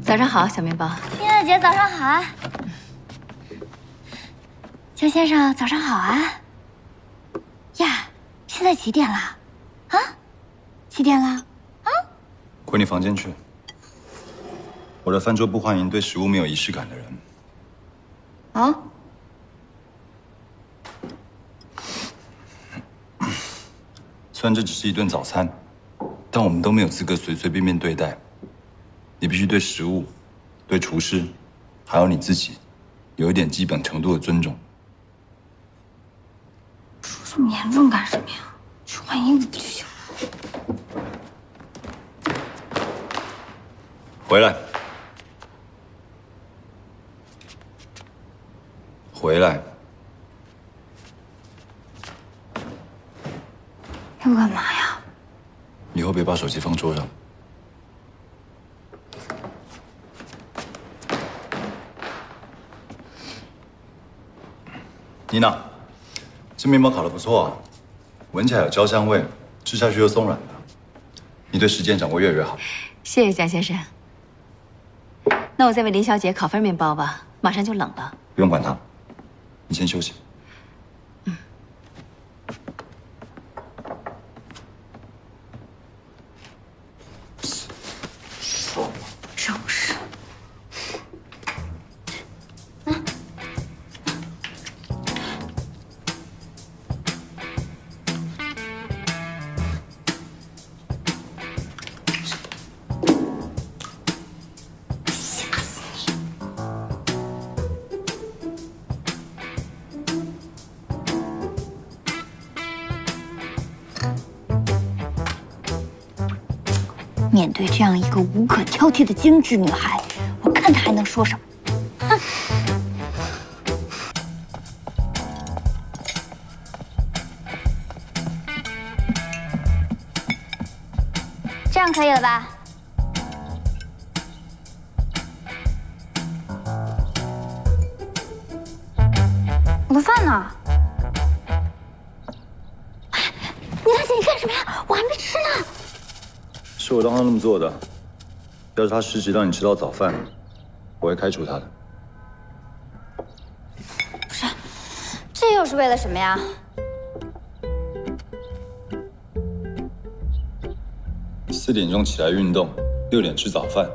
早上好，小面包。琳娜姐，早上好啊！江先生，早上好啊！呀，现在几点了？啊？几点了？啊？回你房间去。我的饭桌不欢迎对食物没有仪式感的人。啊？虽然这只是一顿早餐，但我们都没有资格随随便便对待。你必须对食物、对厨师，还有你自己，有一点基本程度的尊重。说这么严重干什么呀？去换衣服不就行了？回来，回来！要干嘛呀？以后别把手机放桌上。妮娜，这面包烤得不错啊，闻起来有焦香味，吃下去又松软的。你对时间掌握越来越好。谢谢蒋先生。那我再为林小姐烤份面包吧，马上就冷了。不用管它，你先休息。正是。面对这样一个无可挑剔的精致女孩，我看她还能说什么？哼！这样可以了吧？我的饭呢？倪大姐，你干什么呀？我还没吃呢。是我让他那么做的。要是他失职让你吃到早饭，我会开除他的。不是，这又是为了什么呀？4点钟起来运动，6点吃早饭，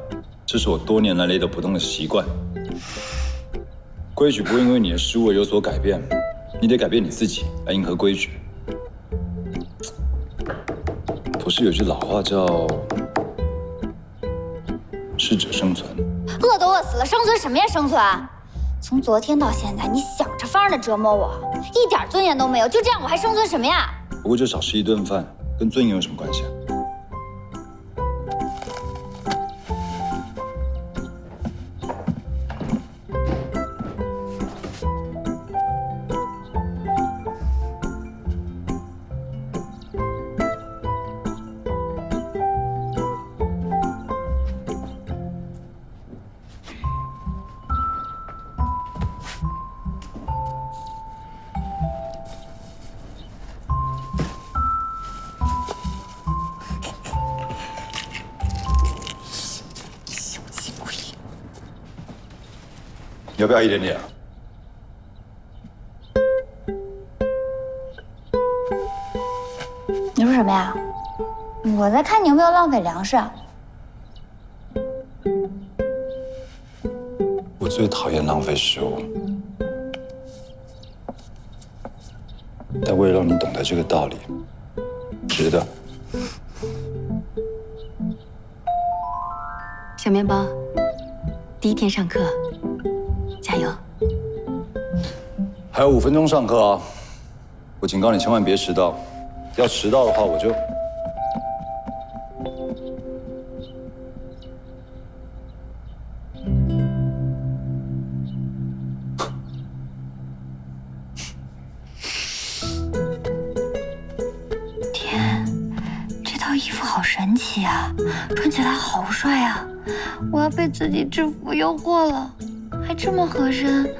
这是我多年来雷打不动的习惯。规矩不会因为你的失误而有所改变，你得改变你自己来迎合规矩。不是有句老话叫“适者生存”？饿都饿死了，生存什么呀？生存！从昨天到现在，你想着法儿的折磨我，一点尊严都没有，就这样我还生存什么呀？不过就少吃一顿饭，跟尊严有什么关系啊？要不要一点点啊？你说什么呀？我在看你有没有浪费粮食。我最讨厌浪费食物，但为了让你懂得这个道理，值得。小面包，第一天上课，加油！还有5分钟上课啊！我警告你，千万别迟到。要迟到的话，我就……天，这套衣服好神奇啊，穿起来好帅啊！我要被自己制服诱惑了，还这么合身，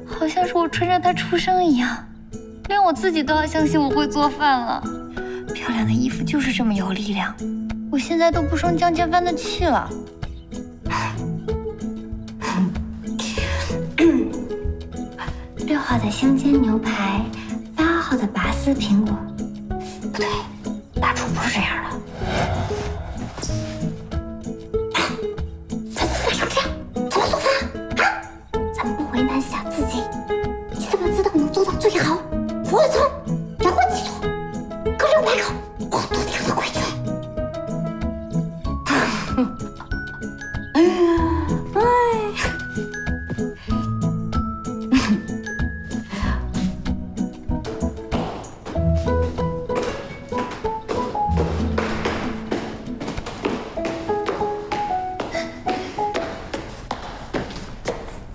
好像是我穿着它出生一样。连我自己都要相信我会做饭了。漂亮的衣服就是这么有力量，我现在都不生江千帆的气了。6号的香煎牛排，8号的拔丝苹果。不对，大厨不是这样的。咱们饭上这样，怎么做饭啊？咱们不为难下自己，你怎么知道能做到最好？我从让我记住，各种买口，我多定的规矩。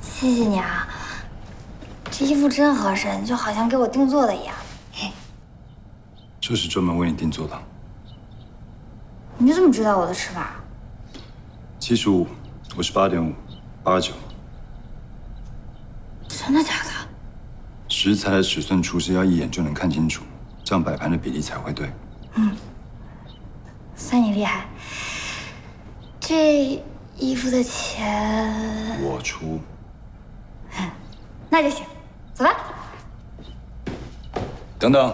谢谢你啊，这衣服真合身，就好像给我定做的一样。这是专门为你定做的。你怎么知道我的吃法75，我是8.5、89。真的假的？食材的尺寸，厨师要一眼就能看清楚，这样摆盘的比例才会对。算你厉害。这衣服的钱我出。那就行，走吧。等等，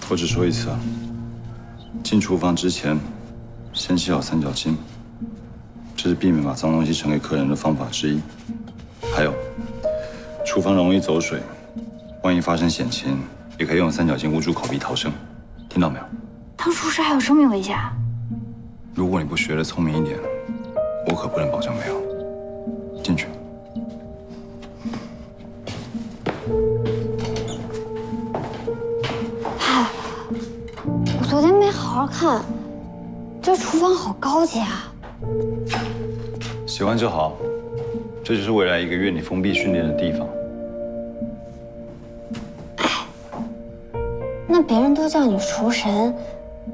我只说一次啊，进厨房之前先洗好三角巾，这是避免把脏东西呈给客人的方法之一。还有，厨房容易走水，万一发生险情，也可以用三角巾捂住口鼻逃生，听到没有？当厨师还有生命危险啊？如果你不学得聪明一点，我可不能保证没有。进去。嗨，我昨天没好好看，这厨房好高级啊！喜欢就好，这就是未来1个月你封闭训练的地方。那别人都叫你厨神，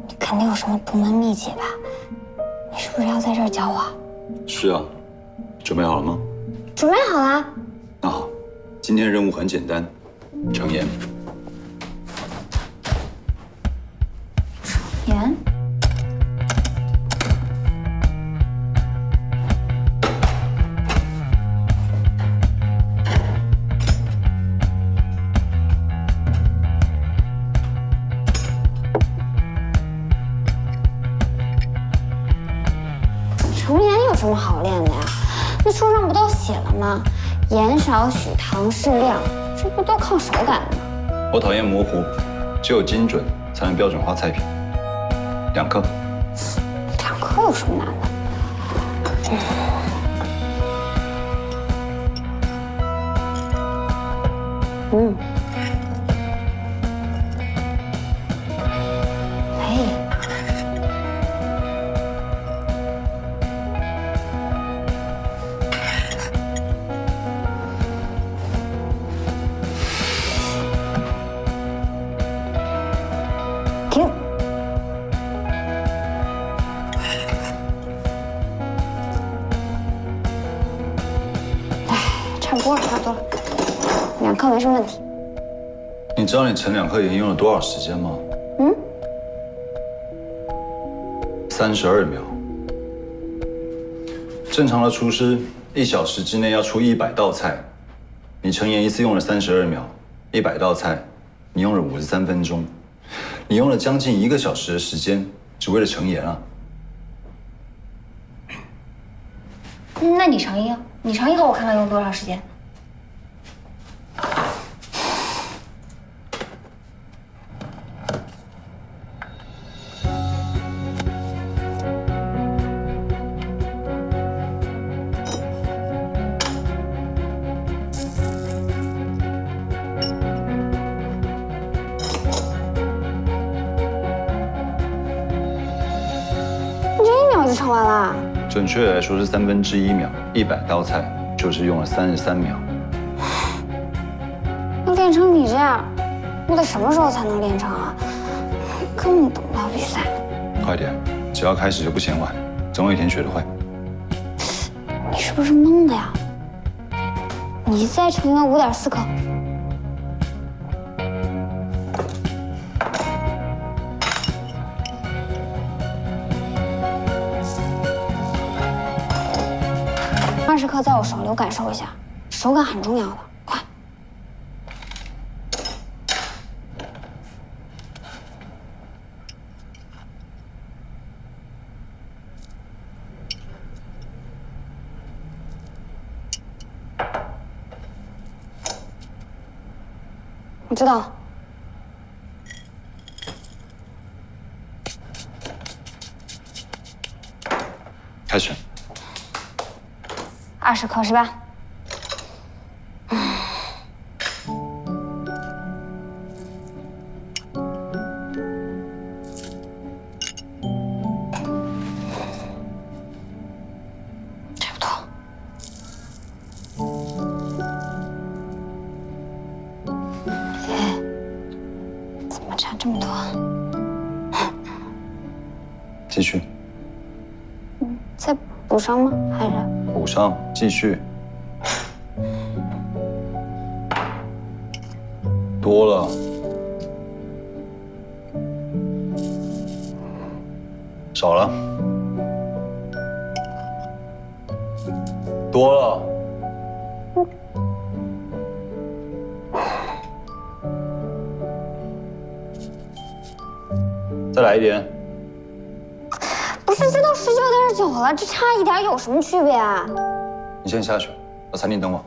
你肯定有什么独门秘籍吧？你是不是要在这儿教我？是啊，准备好了吗？准备好了。那好，今天的任务很简单，盛盐。盐。盛盐有什么好练的呀？那书上不都写了吗？盐少许，糖适量，这不都靠手感的吗？我讨厌模糊，只有精准才能标准化菜品。2克。2克有什么难的？停！差不多了，差不多了，2克没什么问题。你知道你盛2克盐用了多少时间吗？32秒。正常的厨师1小时之内要出100道菜，你盛盐一次用了32秒，100道菜，你用了53分钟，你用了将近1个小时的时间，只为了盛盐啊！那你盛一个，你盛一个，我看看用多长时间。你这1秒就盛完了？准确来说是1/3秒，100道菜就是用了33秒。要练成你这样，我得什么时候才能练成啊？根本等不到比赛。快点，只要开始就不嫌晚，总有一天学得会。你是不不是蒙的呀。你再乘以5.4克。20克在我手里，我感受一下，手感很重要的。快！我知道了。开始。20克是吧？差不多。哎，怎么差这么多？继续。再补上吗？还是？补上，继续。多了。少了。多了。再来一点。不是，这都19.9了，这差一点有什么区别啊？你先下去，到餐厅等我。